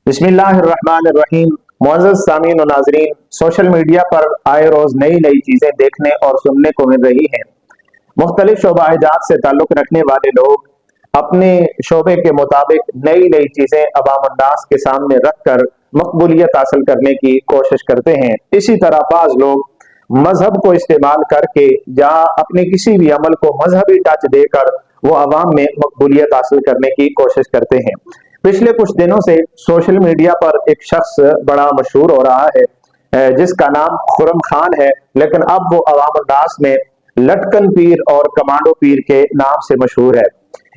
बिस्मिल्लाहिर्रहमानिर्रहीम। मुअज़्ज़ज़ सामीन और नाज़रीन, सोशल मीडिया पर आए रोज़ नई नई चीज़ें देखने और सुनने को मिल रही हैं। मुख्तलिफ शोबाजात से ताल्लुक़ रखने वाले लोग अपने शोबे के मुताबिक नई नई चीज़ें अवामुन्नास के सामने रख कर मकबूलियत हासिल करने की कोशिश करते हैं। इसी तरह बाज़ लोग मजहब को इस्तेमाल करके या अपने किसी भी अमल को मजहबी टच देकर वो अवाम में मकबूलियत हासिल करने की कोशिश करते हैं। पिछले कुछ दिनों से सोशल मीडिया पर एक शख्स बड़ा मशहूर हो रहा है, जिसका नाम खुरम खान है, लेकिन अब वो अवाम उन्नास में लटकन पीर और कमांडो पीर के नाम से मशहूर है।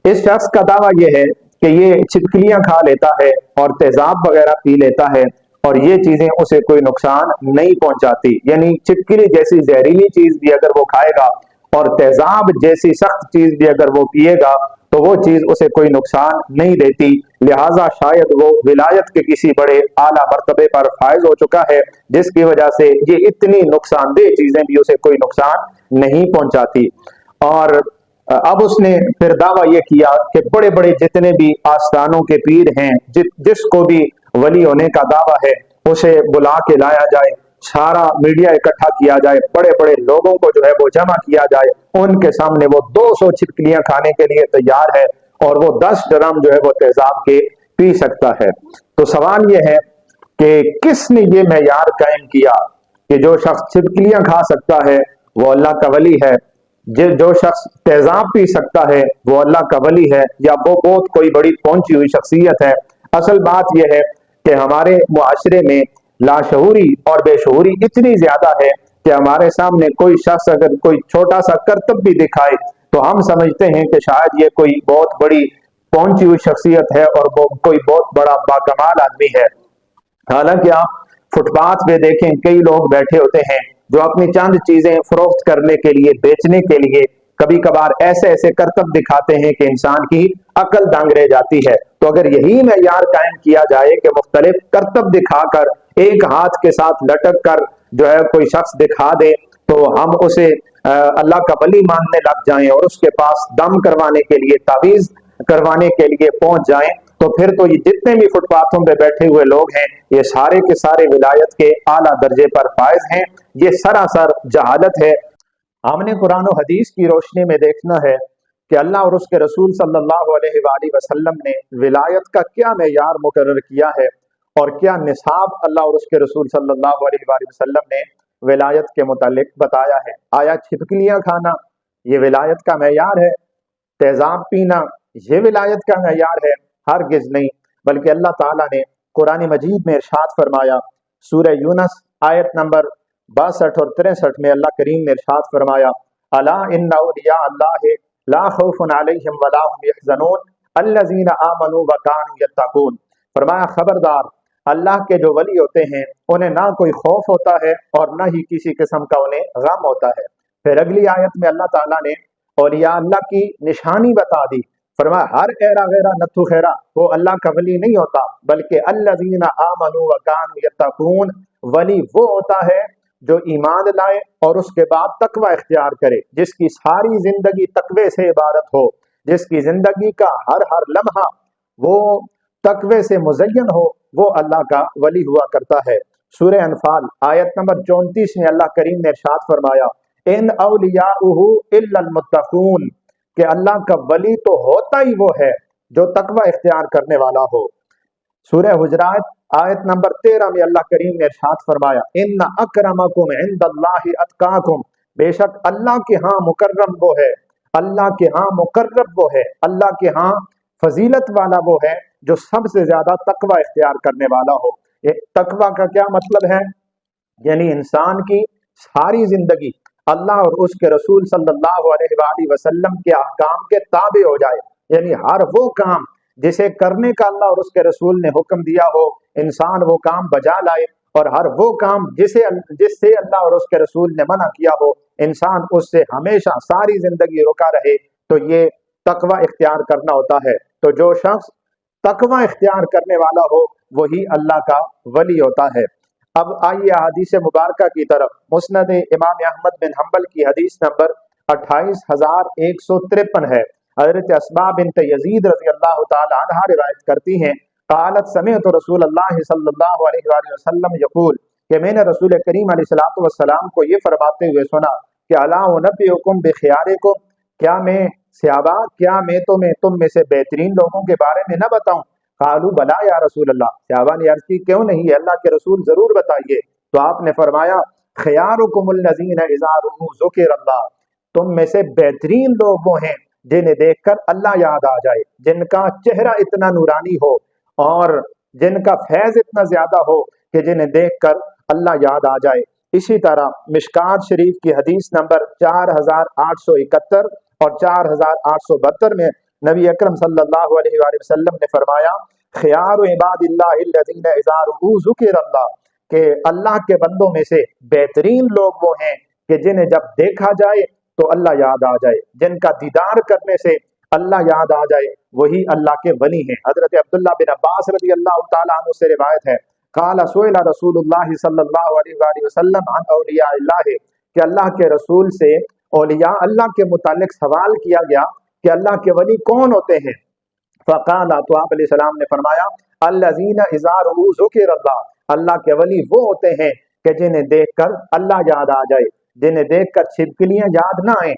इस शख्स का दावा यह है कि ये छिपकलियां खा लेता है और तेजाब वगैरह पी लेता है और ये चीजें उसे कोई नुकसान नहीं पहुंचाती। यानी छिपकली जैसी जहरीली चीज भी अगर वो खाएगा और तेजाब जैसी सख्त चीज भी अगर वो पिएगा तो वो चीज उसे कोई नुकसान नहीं देती। लिहाजा शायद वो विलायत के किसी बड़े आला मर्तबे पर फायज हो चुका है, जिसकी वजह से ये इतनी नुकसानदेह चीजें भी उसे कोई नुकसान नहीं पहुंचाती। और अब उसने फिर दावा यह किया कि बड़े बड़े जितने भी आस्थानों के पीर हैं, जिसको भी वली होने का दावा है, उसे बुला के लाया जाए, सारा मीडिया इकट्ठा किया जाए, बड़े बड़े लोगों को जो है वो जमा किया जाए, उनके सामने वो 200 छिपकलियां खाने के लिए तैयार है और वो 10 ड्रम जो है वो तेजाब के पी सकता है। तो सवाल यह है कि किसने ये मैयार कायम किया कि जो शख्स छिपकलियां खा सकता है वो अल्लाह का वली है, जो शख्स तेजाब पी सकता है वो अल्लाह का वली है, या वो बहुत कोई बड़ी पहुंची हुई शख्सियत है। असल बात यह है कि हमारे मुआशरे में लाशऊरी और बेशऊरी इतनी ज्यादा है कि हमारे सामने कोई शख्स अगर कोई छोटा सा करतब भी दिखाए तो हम समझते हैं कि शायद ये कोई बहुत बड़ी पहुंची हुई शख्सियत है और वो कोई बहुत बड़ा बाकमाल आदमी है। हालांकि आप फुटपाथ पे देखें, कई लोग बैठे होते हैं जो अपनी चंद चीजें फरोख्त करने के लिए, बेचने के लिए कभी कभार ऐसे ऐसे करतब दिखाते हैं कि इंसान की अकल दंग रह जाती है। तो अगर यही मैयार कायम किया जाए कि मुख्तलिफ करतब दिखाकर एक हाथ के साथ लटक कर जो है कोई शख्स दिखा दे तो हम उसे अल्लाह का वली मानने लग जाएं और उसके पास दम करवाने के लिए, तावीज करवाने के लिए पहुंच जाएं, तो फिर तो ये जितने भी फुटपाथों पे बैठे हुए लोग हैं ये सारे के सारे विलायत के आला दर्जे पर फायज हैं। ये सरासर जहालत है। हमने कुरान और हदीस की रोशनी में देखना है कि अल्लाह और उसके रसूल सल्लल्लाहु अलैहि वसल्लम ने विलायत का क्या मेयार मुकर्रर किया है और क्या निसाब अल्लाह और उसके रसूल सल्लल्लाहु अलैहि वसल्लम ने विलायत के मुतालिक बताया है। आया छिपकलियां खाना ये विलायत का मेयार है? तेजाब पीना ये विलायत का मेयार है? हरगिज नहीं। बल्कि अल्लाह ताला ने कुरान मजीद में इरशाद फरमाया, सूरह यूनस आयत नंबर 62 और 63 में अल्लाह करीम ने इरशाद फरमाया, अला इन्ना औलिया अल्लाह ला खौफुन अलैहिम वला हुम यहज़नून अल्लज़ीना आमनू व कानू यत्तकून। फरमाया खबरदार, अल्लाह के जो वली होते हैं उन्हें ना कोई खौफ होता है और ना ही किसी किस्म का उन्हें गम होता है। फिर अगली आयत में अल्लाह ताला ने औलिया अल्लाह की निशानी बता दी। फरमाया हर एरा वेरा नथु खेरा वो अल्लाह का वली नहीं होता, बल्कि अल्लज़ीना आमनू व कानू यत्तकून, वली वो होता है जो ईमान लाए और उसके बाद तकवा इख्तियार करे, जिसकी सारी जिंदगी तकवे से इबारत हो, जिसकी जिंदगी का हर हर लम्हा वो तकवे से मुज़य्यन हो, वो अल्लाह का वली हुआ करता है। सूरह अनफाल आयत नंबर 34 में अल्लाह करीम ने इरशाद फरमाया, इन औलियाउहु इल्लल मुत्तकून, कि अल्लाह का वली तो होता ही वो है जो तकवा इख्तियार करने वाला हो। सूरह हुजरात आयत नंबर 13 में अल्लाह करीम ने इरशाद फरमाया, इन्ना अकरमकुम इंदल्लाहि अतकाकुम, बेशक अल्लाह के यहाँ मुकर्रम वो है, अल्लाह के यहाँ मुकर्रब वो है, अल्लाह के यहाँ फजीलत वाला वो है जो सबसे ज्यादा तकवा इख्तियार करने वाला हो। ये तकवा का क्या मतलब है? यानी इंसान की सारी जिंदगी अल्लाह और उसके रसूल सल्लल्लाहु अलैहि वसल्लम के अहकाम के ताबे हो जाए, यानी हर वो काम जिसे करने का अल्लाह और उसके रसूल ने हुक्म दिया हो इंसान वो काम बजा लाए, और हर वो काम जिससे अल्लाह और उसके रसूल ने मना किया हो इंसान उससे हमेशा सारी जिंदगी रुका रहे। तो ये तकवा इख्तियार करना होता है। तो जो शख्स तकवा इख्तियार करने वाला हो वही अल्लाह का वली होता है। अब आइए हदीस मुबारक की तरफ। मुस्नद इमाम अहमद बिन हम्बल की हदीस नंबर 28,153 है। हजरत अस्मा बिन्त यजीद रज़ी अल्लाह तआला अन्हा रिवायत करती हैं, قالت سمعت رسول اللہ صلی اللہ علیہ وآلہ وسلم یقول کہ میں نے رسول کریم علیہ الصلوۃ والسلام کو یہ فرماتے ہوئے سنا کہ الا انبئکم بخیارکم، کیا میں صحابہ کیا میں تم میں سے بہترین لوگوں کے بارے میں نہ بتاؤں؟ قالوا بلا یا رسول اللہ، صحابہ نے عرض کی کیوں نہیں ہے اللہ کے رسول، ضرور بتائیے۔ تو آپ نے فرمایا خیارکم الذین اذا رؤوا ذکر اللہ، تم میں سے بہترین لوگ وہ ہیں جنہیں دیکھ کر اللہ یاد آ جائے، جن کا چہرہ اتنا نورانی ہو اور جن کا فیض اتنا زیادہ ہو کہ جنہیں دیکھ کر اللہ یاد آ جائے۔ اسی طرح مشکات شریف کی حدیث نمبر 4871 اور 4872 میں نبی اکرم صلی اللہ علیہ وآلہ وسلم نے فرمایا خیار عباد اللہ الذین اذا رؤوا ذکر اللہ، کہ اللہ کے بندوں میں سے بہترین لوگ وہ ہیں کہ جنہیں جب دیکھا جائے تو اللہ یاد آ جائے، جن کا دیدار کرنے سے اللہ یاد آ جائے، وہی اللہ کے ولی ہیں۔ حضرت عبداللہ بن عباس رضی اللہ تعالیٰ عنہ سے روایت ہے قال سئل رسول اللہ صلی اللہ علیہ وآلہ وسلم عن اولیاء اللہ، کہ اللہ کے رسول سے اولیاء اللہ کے متعلق سوال کیا گیا کہ اللہ کے ولی کون ہوتے ہیں؟ فقال، تو آپ علیہ السلام نے فرمایا الذین اذا رؤوا ذکر اللہ، اللہ کے ولی وہ ہوتے ہیں کہ جنہیں دیکھ کر اللہ یاد آ جائے، جنہیں دیکھ کر چھپکلیاں یاد نہ آئیں،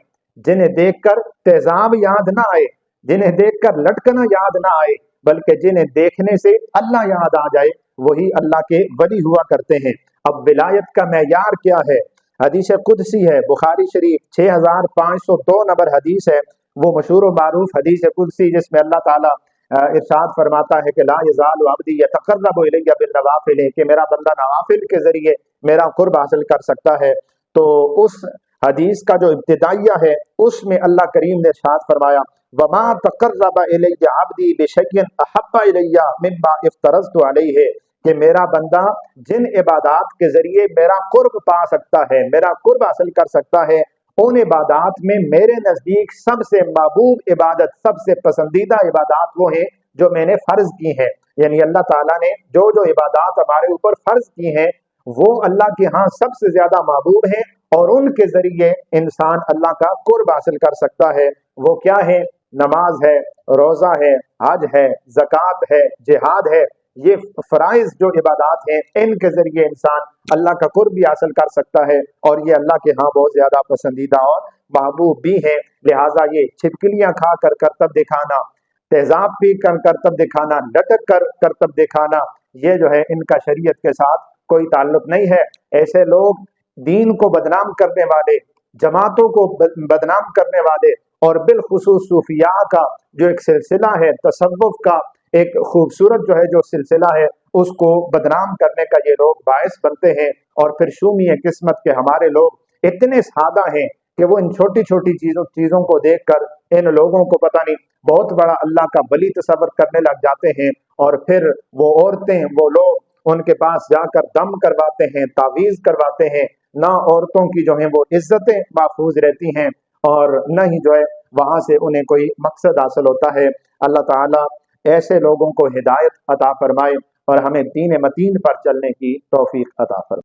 جنہیں دیکھ کر تیزاب یاد نہ آئے، جنہیں دیکھ کر لٹکنا یاد نہ آئے، بلکہ جنہیں دیکھنے سے اللہ یاد آ جائے وہی اللہ کے ولی ہوا کرتے ہیں۔ اب ولایت کا معیار کیا ہے؟ حدیث قدسی ہے، بخاری شریف 6502 نمبر حدیث ہے، وہ مشہور و معروف حدیث قدسی جس میں اللہ تعالیٰ ارشاد فرماتا ہے کہ لا یزال عبدی یتقرب الی بالنوافل، کہ میرا بندہ نوافل کے ذریعے میرا قرب حاصل کر سکتا ہے۔ تو اس حدیث کا جو ابتدائیہ ہے اس میں اللہ کریم نے ارشاد فرمایا وما تقرب الی عبدی بشیء احب الی مما افترضت علیہ، کہ میرا بندہ جن عبادات کے ذریعے میرا قرب پا سکتا ہے، میرا قرب حاصل کر سکتا ہے، ان عبادات میں میرے نزدیک سب سے محبوب عبادت، سب سے پسندیدہ عبادات وہ ہیں جو میں نے فرض کی ہیں۔ یعنی اللہ تعالیٰ نے جو عبادات ہمارے اوپر فرض کی ہیں وہ اللہ کے ہاں سب سے زیادہ محبوب ہیں، اور ان کے ذریعے انسان اللہ کا قرب حاصل کر سکتا ہے۔ وہ کیا ہے؟ نماز ہے، روزہ ہے، حج ہے، زکوٰۃ ہے، جہاد ہے۔ یہ فرائض جو عبادات ہیں ان کے ذریعے انسان اللہ کا قرب بھی حاصل کر سکتا ہے، اور یہ اللہ کے ہاں بہت زیادہ پسندیدہ اور محبوب بھی ہیں۔ لہٰذا یہ چھپکلیاں کھا کر کرتب دکھانا، تیزاب پی کر کرتب دکھانا، لٹک کر کرتب دکھانا، یہ جو ہے ان کا شریعت کے ساتھ کوئی تعلق نہیں ہے۔ ایسے لوگ دین کو بدنام کرنے والے، جماعتوں کو بدنام کرنے والے، اور بالخصوص صوفیاء کا جو ایک سلسلہ ہے، تصوف کا ایک خوبصورت جو سلسلہ ہے، اس کو بدنام کرنے کا یہ لوگ باعث بنتے ہیں۔ اور پھر شومی قسمت کے ہمارے لوگ اتنے سادہ ہیں کہ وہ ان چھوٹی چھوٹی چیزوں کو دیکھ کر ان لوگوں کو پتہ نہیں بہت بڑا اللہ کا ولی تصور کرنے لگ جاتے ہیں، اور پھر وہ عورتیں، وہ لوگ ان کے پاس جا کر دم کرواتے ہیں، تعویذ کرواتے ہیں۔ نہ عورتوں کی جو ہیں وہ عزتیں محفوظ رہتی ہیں، اور نہ ہی جو ہے وہاں سے انہیں کوئی مقصد حاصل ہوتا ہے۔ اللہ تعالیٰ ایسے لوگوں کو ہدایت عطا فرمائے اور ہمیں دین متین پر چلنے کی توفیق عطا فرمائے۔